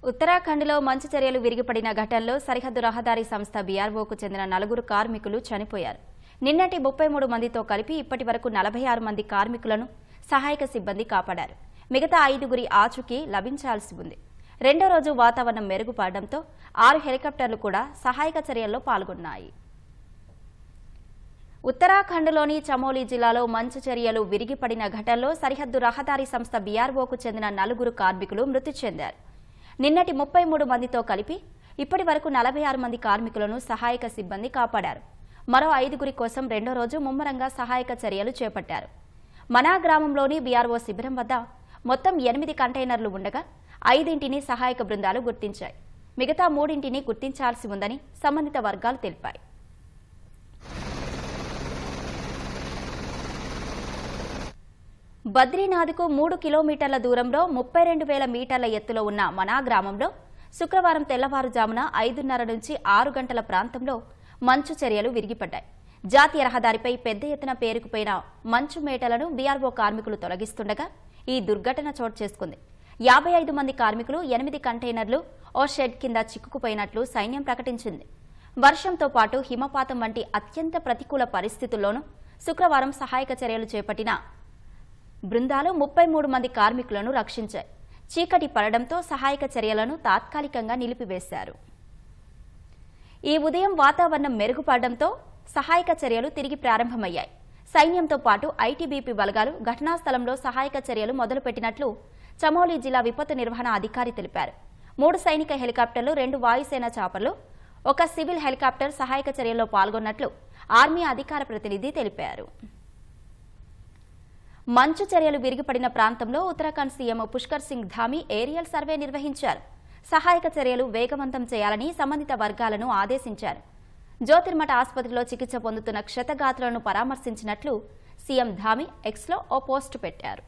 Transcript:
ఉత్తరాఖండ్లో మంచు చర్యలు విరిగిపడిన ఘటనలో సరిహద్దు రహదారి సంస్థ బీఆర్ఓకు చెందిన 4 కార్మికులు చనిపోయారు. నిన్నటి 33 మందితో కలిపి ఇప్పటి వరకు 46 మంది కార్మికులను సహాయక సిబ్బంది కాపాడారు. మిగతా 5 ఆచూకీ లభించాల్సి ఉంది. రెండో రోజు వాతావరణం మెరుగుపడడంతో 6 హెలికాప్టర్లు కూడా సహాయక చర్యల్లో పాల్గొన్నాయి. ఉత్తరాఖండ్లోని చమోలీ జిల్లాలో మంచు చర్యలు విరిగిపడిన ఘటనలో సరిహద్దు రహదారి సంస్థ బీఆర్ఓకు చెందిన 4 కార్మికులు మృతి చెందారు. నిన్నటి 33 మందితో కలిపి ఇప్పటి వరకు 46 మంది కార్మికులను సహాయక సిబ్బంది కాపాడారు. మరో 5 కోసం రెండో రోజు ముమ్మరంగా సహాయక చర్యలు చేపట్టారు. మనా గ్రామంలోని బీఆర్ఓ శిబిరం వద్ద మొత్తం 8 కంటైనర్లు ఉండగా 5 సహాయక బృందాలు గుర్తించాయి. మిగతా 3 గుర్తించాల్సి ఉందని సంబంధిత వర్గాలు తెలిపాయి. బద్రీనాథ్కు 3 కిలోమీటర్ల దూరంలో 32,000 మీటర్ల ఎత్తులో ఉన్న మనా గ్రామంలో శుక్రవారం తెల్లవారుజామున 5:30 నుంచి 6 గంటల ప్రాంతంలో మంచు చర్యలు విరిగిపడ్డాయి. జాతీయ రహదారిపై పెద్ద ఎత్తున పేరుకుపోయిన మంచు మేటలను బీఆర్ఓ కార్మికులు తొలగిస్తుండగా ఈ దుర్ఘటన చోటు చేసుకుంది. 55 మంది కార్మికులు 8 కంటైనర్లు ఓ షెడ్ కింద చిక్కుకుపోయినట్లు సైన్యం ప్రకటించింది. వర్షంతో పాటు హిమపాతం వంటి అత్యంత ప్రతికూల పరిస్థితుల్లోనూ శుక్రవారం సహాయక చర్యలు చేపట్టిన బృందాలు 33 మంది కార్మికులను రక్షించాయి. చీకటి పడడంతో సహాయక చర్యలను తాత్కాలికంగా నిలిపివేశారు. ఈ ఉదయం వాతావరణం మెరుగుపడడంతో సహాయక చర్యలు తిరిగి ప్రారంభమయ్యాయి. సైన్యంతో పాటు ఐటీబీపీ బలగాలు ఘటనా స్థలంలో సహాయక చర్యలు మొదలుపెట్టినట్లు చమోలీ జిల్లా విపత్తు నిర్వహణ అధికారి తెలిపారు. 3 సైనిక హెలికాప్టర్లు, 2 వాయుసేన చాపర్లు, 1 సివిల్ హెలికాప్టర్ సహాయక చర్యల్లో పాల్గొన్నట్లు ఆర్మీ అధికార ప్రతినిధి తెలిపారు. మంచు చర్యలు విరిగిపడిన ప్రాంతంలో Uttarakhand CM Pushkar Singh Dhami aerial survey నిర్వహించారు. సహాయక చర్యలు వేగవంతం చేయాలని సంబంధిత వర్గాలను ఆదేశించారు. జ్యోతిర్మఠ ఆసుపత్రిలో చికిత్స పొందుతున్న క్షతగాత్రులను పరామర్శించినట్లు సీఎం ధామీ ఎక్స్లో ఓ పోస్టు పెట్టారు.